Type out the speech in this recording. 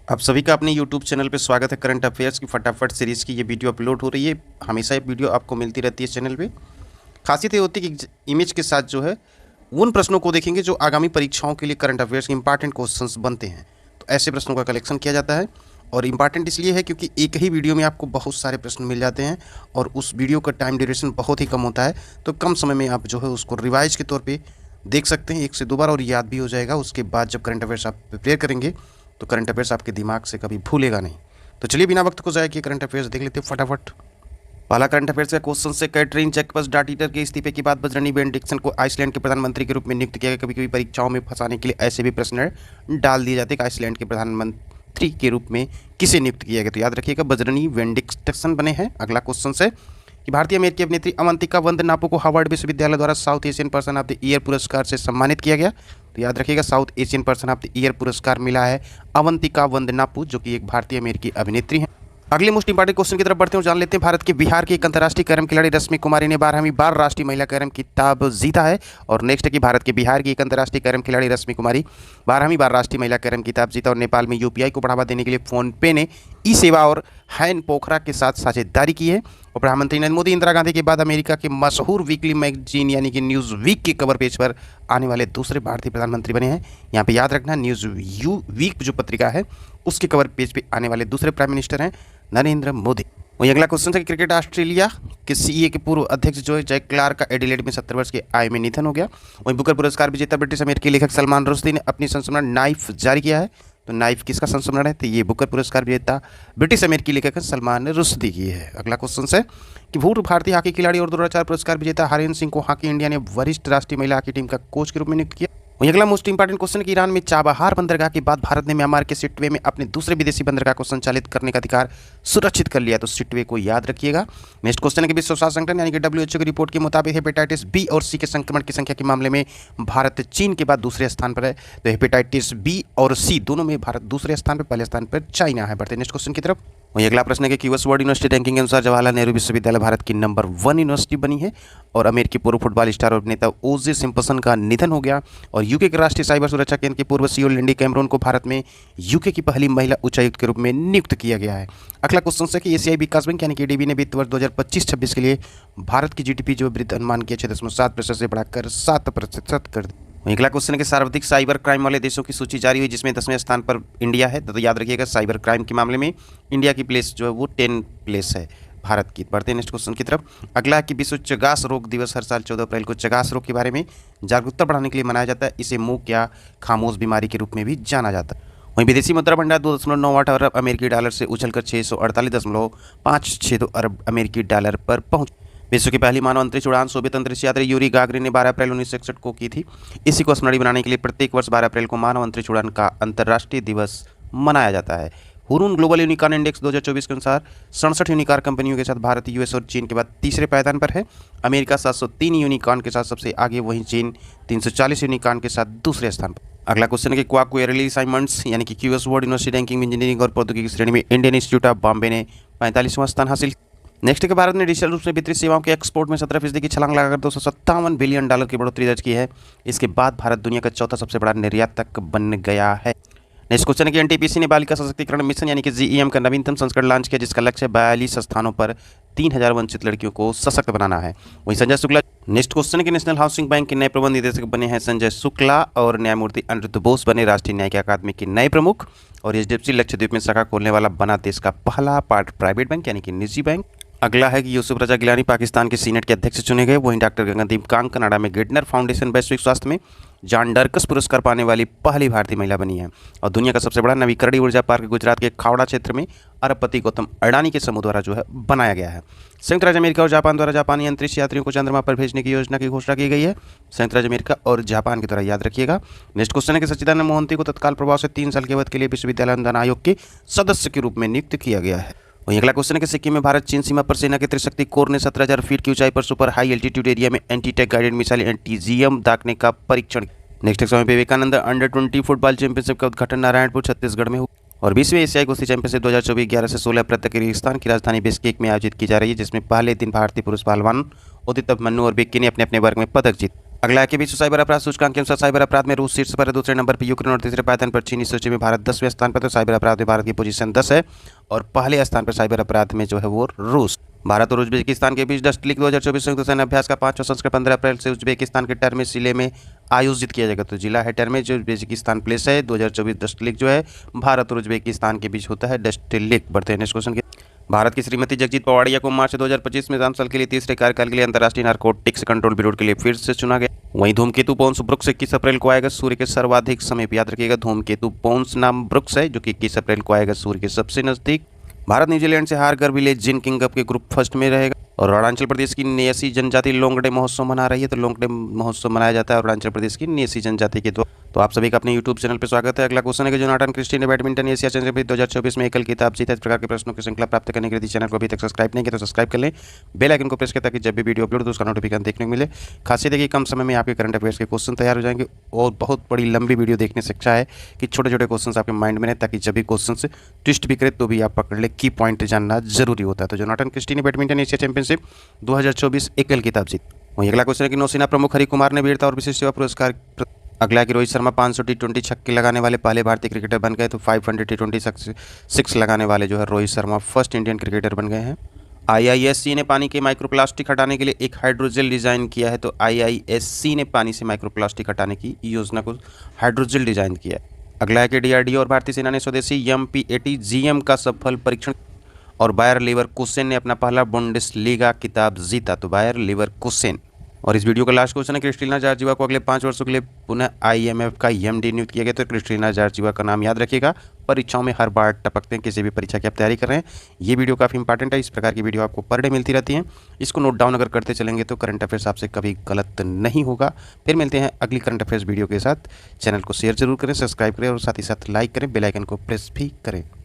आप सभी का अपने YouTube चैनल पे स्वागत है। करंट अफेयर्स की फटाफट सीरीज़ की ये वीडियो अपलोड हो रही है। हमेशा ये वीडियो आपको मिलती रहती है चैनल पे। खासियत ये होती है कि इमेज के साथ जो है उन प्रश्नों को देखेंगे जो आगामी परीक्षाओं के लिए करंट अफेयर्स के इंपॉर्टेंट क्वेश्चंस बनते हैं। तो ऐसे प्रश्नों का कलेक्शन किया जाता है और इम्पॉर्टेंट इसलिए है क्योंकि एक ही वीडियो में आपको बहुत सारे प्रश्न मिल जाते हैं और उस वीडियो का टाइम ड्यूरेशन बहुत ही कम होता है। तो कम समय में आप जो है उसको रिवाइज के तौर पर देख सकते हैं 1 से 2 बार और याद भी हो जाएगा। उसके बाद जब करंट अफेयर्स आप प्रिपेयर करेंगे तो करंट अफेयर्स आपके दिमाग से कभी भूलेगा नहीं। तो चलिए बिना वक्त को जाए कि करंट अफेयर्स देख लेते हैं फटाफट। पहला करंट अफेयर्स का क्वेश्चन से कैटरीन जैकबस डाटीटर के इस्तीफे के बाद बजरंगी बेनेडिक्सन को आइसलैंड के प्रधानमंत्री के रूप में नियुक्त किया गया। कभी कभी परीक्षाओं में फंसाने के लिए ऐसे भी प्रश्न डाल दिए जाते हैं कि आइसलैंड के प्रधानमंत्री के रूप में किसे नियुक्त किया गया। तो याद रखिएगा बजरंगी बेनेडिक्सन बने हैं। अगला क्वेश्चन से कि भारतीय अमेरिकी अभिनेत्री अवंतिका वंदनापू को हार्वर्ड विश्वविद्यालय द्वारा south Asian person of the year पुरस्कार से सम्मानित किया गया। तो याद रखिएगा south Asian person of the year पुरस्कार मिला है अवंतिका वंदनापू, जो कि एक भारतीय अमेरिकी अभिनेत्री हैं। अगले मोस्ट इंपॉर्टेंट क्वेश्चन की तरफ बढ़ते हैं। जान लेते हैं भारत के बिहार की एक अंतर्राष्ट्रीय कैरम खिलाड़ी रश्मि कुमारी ने 12वीं बार राष्ट्रीय महिला कैरम खिताब जीता है। और नेक्स्ट है कि भारत के बिहार की एक अंतर्राष्ट्रीय कैरम खिलाड़ी रश्मि कुमारी 12वीं बार राष्ट्रीय महिला कैरम खिताब जीता। और नेपाल में यूपीआई को बढ़ावा देने के लिए फोनपे ने ई सेवा और हैन पोखरा के साथ साझेदारी की है। और प्रधानमंत्री नरेंद्र मोदी इंदिरा गांधी के बाद अमेरिका के मशहूर वीकली मैगजीन यानी कि न्यूज़ वीक के कवर पेज पर आने वाले दूसरे भारतीय प्रधानमंत्री बने हैं। यहाँ पे याद रखना न्यूज़ वीक जो पत्रिका है उसके कवर पेज पे आने वाले दूसरे प्राइम मिनिस्टर हैं नरेंद्र मोदी। वहीं अगला क्वेश्चन है कि क्रिकेट ऑस्ट्रेलिया के सीए के पूर्व अध्यक्ष जो है जय क्लार्क का एडिलेड में 70 वर्ष की आयु में निधन हो गया। वहीं बुकर पुरस्कार विजेता ब्रिटिश अमेरिकी लेखक सलमान रुश्दी ने अपनी संस्मरण नाइफ जारी किया है। तो नाइफ किसका संस्मरण है? तो ये बुकर पुरस्कार विजेता ब्रिटिश अमेरिकी लेखक सलमान रुश्दी की है। अगला क्वेश्चन है कि पूर्व भारतीय हॉकी खिलाड़ी और 2004 पुरस्कार विजेता हरेंद्र सिंह को हॉकी इंडिया ने वरिष्ठ राष्ट्रीय महिला हॉकी टीम का कोच के रूप में नियुक्त किया। वहीं अगला मोस्ट इंपॉर्टेंट क्वेश्चन है कि ईरान में चाबहार बंदरगाह के बाद भारत ने म्यांमार के सिटवे में अपने दूसरे विदेशी बंदरगाह को संचालित करने का अधिकार सुरक्षित कर लिया। तो सिटवे को याद रखिएगा। नेक्स्ट क्वेश्चन है कि विश्व स्वास्थ्य संगठन यानी कि डब्ल्यूएचओ की रिपोर्ट के मुताबिक हेपेटाइटिस बी और सी के संक्रमण की संख्या के मामले में भारत चीन के बाद दूसरे स्थान पर है। तो हेपेटाइटिस बी और सी दोनों में भारत दूसरे स्थान पर, पहले स्थान पर चाइना है। बढ़ते नेक्स्ट क्वेश्चन की तरफ। वहीं अगला प्रश्न है कि यूएस वर्ल्ड यूनिवर्सिटी रैंकिंग के अनुसार जवाहरलाल नेहरू विश्वविद्यालय भारत की नंबर 1 यूनिवर्सिटी बनी है। और अमेरिकी पूर्व फुटबॉल स्टार और अभिनेता ओजे सिम्पसन का निधन हो गया। और यूके के राष्ट्रीय साइबर सुरक्षा केंद्र के पूर्व सीईओ लिंडी कैमरून को भारत में यूके की पहली महिला उच्चायुक्त के रूप में नियुक्त किया गया है। अगला क्वेश्चन है कि एशियाई विकास बैंक यानी कि एडीबी ने वित्त वर्ष 2025-26 के लिए भारत की जीडीपी जो वृद्धि अनुमान किया 6.7% से बढ़ाकर 7% कर दी। अगला क्वेश्चन है कि सर्वाधिक साइबर क्राइम वाले देशों की सूची जारी हुई जिसमें 10वें स्थान पर इंडिया है। तो याद रखिएगा साइबर क्राइम के मामले में इंडिया की प्लेस जो है वो 10 प्लेस है भारत की। बढ़ते हैं नेक्स्ट क्वेश्चन की तरफ। अगला है कि विश्व चगास रोग दिवस हर साल 14 अप्रैल को चगास रोग के बारे में जागरूकता बढ़ाने के लिए मनाया जाता है। इसे मुंह या खामोश बीमारी के रूप में भी जाना जाता है। वहीं विदेशी मुद्रा भंडार 2.98 अरब अमेरिकी डॉलर से उछलकर 648.562 अरब अमेरिकी डॉलर पर पहुंच। विश्व की पहली मानव अंतरिक्ष उड़ान सोवियत अंतरिक्ष यात्री यूरी गागरिन ने 12 अप्रैल 1961 को की थी। इसी को स्मरणीय बनाने के लिए प्रत्येक वर्ष 12 अप्रैल को मानव अंतरिक्ष उड़ान का अंतर्राष्ट्रीय दिवस मनाया जाता है। हुरून ग्लोबल यूनिकॉर्न इंडेक्स 2024 के अनुसार 67 यूनिकॉर्न कंपनियों के साथ भारत यूएस और चीन के बाद तीसरे पायदान पर है। अमेरिका 703 यूनिकॉर्न के साथ सबसे आगे, वहीं चीन 340 यूनिकॉर्न के साथ दूसरे स्थान पर। अगला क्वेश्चन है कि क्वाक्वेरली साइमंड्स यानी कि क्यूएस वर्ल्ड यूनिवर्सिटी रैंकिंग में इंजीनियरिंग और प्रौद्योगिकी श्रेणी में इंडियन इंस्टीट्यूट ऑफ बॉम्बे ने 45वां स्थान हासिल। नेक्स्ट के भारत ने डिजिटल रूप से वितरित सेवाओं के एक्सपोर्ट में 17% की छलांग लगाकर 257 बिलियन डॉलर की बढ़ोतरी दर्ज की है। इसके बाद भारत दुनिया का चौथा सबसे बड़ा निर्यातक बन गया है। नेक्स्ट क्वेश्चन है कि एनटीपीसी ने बालिका सशक्तिकरण मिशन यानी कि जीईएम का नवीनतम संस्करण लॉन्च किया जिसका लक्ष्य 42 स्थानों पर 3000 वंचित लड़कियों को सशक्त बनाना है। वहीं संजय शुक्ला। नेक्स्ट क्वेश्चन है कि नेशनल हाउसिंग बैंक के नए प्रबंध निदेशक बने हैं संजय शुक्ला और न्यायमूर्ति अनिरुद्ध बोस बने राष्ट्रीय न्यायिक अकादमी के नए प्रमुख। और एचडीएफसी लक्षद्वीप में शाखा खोलने वाला बना देश का पहला प्राइवेट बैंक यानी कि निजी बैंक। अगला है कि यूसुफ रजा गिलानी पाकिस्तान के सीनेट के अध्यक्ष चुने गए। वहीं डॉक्टर गगनदीप कांग कनाडा में गेटनर फाउंडेशन वैश्विक स्वास्थ्य में जॉन डर्कस पुरस्कार पाने वाली पहली भारतीय महिला बनी है। और दुनिया का सबसे बड़ा नवीकरणीय ऊर्जा पार्क गुजरात के खावड़ा क्षेत्र में अरबपति गौतम अडानी के समूह द्वारा जो है बनाया गया है। संयुक्त राज्य अमेरिका और जापान द्वारा जापानी अंतरिक्ष यात्रियों को चंद्रमा पर भेजने की योजना की घोषणा की गई है। संयुक्त राज्य अमेरिका और जापान के द्वारा, याद रखिएगा। नेक्स्ट क्वेश्चन है कि सच्चिदानंद मोहंती को तत्काल प्रभाव से 3 साल के अवधि के लिए विश्वविद्यालय अनुदान आयोग के सदस्य के रूप में नियुक्त किया गया है। वहीं अगला क्वेश्चन है कि सिक्किम में भारत चीन सीमा पर सेना के त्रिशक्ति कोर ने 17,000 फीट की ऊंचाई पर सुपर हाई एल्टीट्यूड एरिया में एंटी टैंक गाइडेड मिसाइल एंटीजीएम दागने का परीक्षण। नेक्स्ट समय विवेकानंद अंडर 20 फुटबॉल चैंपियनशिप का उद्घाटन नारायणपुर छत्तीसगढ़ में हुआ। और 20वीं एशियाई कुश्ती चैंपियनशिप 2024 11 से 16 अप्रैल तक किर्गिस्तान की राजधानी बिश्केक में आयोजित की जा रही है जिसमें पहले दिन भारतीय पुरुष पहलवान उदित मन्नू और बिक्की ने अपने अपने वर्ग में पदक जीते। अगला है कि विश्व साइबर अपराध सूचकांक के अनुसार साइबर अपराध में रूस शीर्ष पर है, दूसरे नंबर पर यूक्रेन और तीसरे पायदान पर चीन। इस सूची में भारत 10वें स्थान पर, तो साइबर अपराध में भारत की पोजीशन 10 है और पहले स्थान पर साइबर अपराध में जो है वो रूस। भारत और उज्बेकिस्तान के बीच डस्ट लीग 2024 संयुक्त सैन्य अभ्यास का 5वां संस्करण 15 अप्रैल से उज्बेकिस्तान के टर्मे जिले में आयोजित किया जाएगा। तो जिला है टर्मे जो उज्बेकिस्तान प्लेस है। 2024 डस्ट लीग जो है भारत और उज्बेकिस्तान के बीच होता है डस्ट लीग। बढ़ते हैं नेक्स्ट क्वेश्चन के। भारत की श्रीमती जगजीत पवाड़िया को मार्च 2025 में 5 साल के लिए तीसरे कार्यकाल के लिए अंतर्राष्ट्रीय नारकोटिक्स कंट्रोल ब्यूरो के लिए फिर से चुना गया। वहीं धूमकेतु पोन्स वृक्ष 21 अप्रैल को आएगा सूर्य के सर्वाधिक समीप। याद रखिएगा धूमकेतु पोन्स नाम वृक्ष है जो कि 21 अप्रैल को आएगा सूर्य के सबसे नजदीक। भारत न्यूजीलैंड से हार कर विलेज जिन किंगकप के ग्रुप फर्स्ट में रहेगा। और अरुणाचल प्रदेश की नेसी जनजाति लोंगडे महोत्सव मना रही है। तो लोंगडे महोत्सव मनाया जाता है अरुणाचल प्रदेश की नेसी जनजाति के। तो आप सभी का अपने यूट्यूब चैनल पर स्वागत है। अगला क्वेश्चन है कि जोनाथन क्रिस्टी ने बैडमिंटन एशिया चैंपियनशिप 2024 में एकल खिताब जीता। इस प्रकार के प्रश्नों की श्रृंखला प्राप्त करने के लिए चैनल को अभी तक सब्सक्राइब नहीं किया तो सब्सक्राइब कर लें, बेल आइकन को प्रेस करें ताकि जब भी वीडियो अपलोड हो तो उसका नोटिफिकेशन देखने को मिले। खासियत है कि कम समय में आपके करंट अफेयर्स के क्वेश्चन तैयार हो जाएंगे और बहुत बड़ी लंबी वीडियो देखने से अच्छा है कि छोटे छोटे क्वेश्चन आपके माइंड में रहे ताकि जब भी क्वेश्चन ट्विस्ट भी करे तो भी आप पकड़ ले। की पॉइंट जानना जरूरी होता है। तो जोनाथन क्रिस्टी ने बैडमिंटन एशिया चैंपियनशिप 2024 एकल खिताब जीत। वहीं अगला क्वेश्चन है कि नौसेना प्रमुख हरि कुमार ने वीरता और विशिष्ट सेवा पुरस्कार। अगला कि रोहित शर्मा 500 टी20 छक्के लगाने वाले पहले भारतीय क्रिकेटर बन गए। तो 500 टी20 6 लगाने वाले जो है Rohit Sharma first Indian cricketer बन गए हैं। IISc ने पानी के माइक्रोप्लास्टिक हटाने के लिए एक हाइड्रोजेल डिजाइन किया है। तो IISc ने पानी से माइक्रोप्लास्टिक हटाने की योजना को हाइड्रोजेल डिजाइन किया है। अगला है कि DRDO और भारतीय सेना ने स्वदेशी M-P-AT GM का सफल परीक्षण और बायर लीवरकुसेन ने अपना पहला बुंडेसलीगा खिताब जीता। तो बायर लीवरकुसेन। और इस वीडियो का लास्ट क्वेश्चन है क्रिस्टिना जॉर्जिवा को अगले 5 वर्षों के लिए पुनः IMF का MD नियुक्त किया गया। तो क्रिस्टिना जॉर्जिवा का नाम याद रखिएगा, परीक्षाओं में हर बार टपकते हैं किसी भी परीक्षा की आप तैयारी कर रहे हैं। ये वीडियो काफ़ी इंपॉर्टेंट है। इस प्रकार की वीडियो आपको पर डे मिलती रहती है। इसको नोट डाउन अगर करते चलेंगे तो करंट अफेयर्स आपसे कभी गलत नहीं होगा। फिर मिलते हैं अगली करंट अफेयर्स वीडियो के साथ। चैनल को शेयर जरूर करें, सब्सक्राइब करें और साथ ही साथ लाइक करें, बेल आइकन को प्रेस भी करें।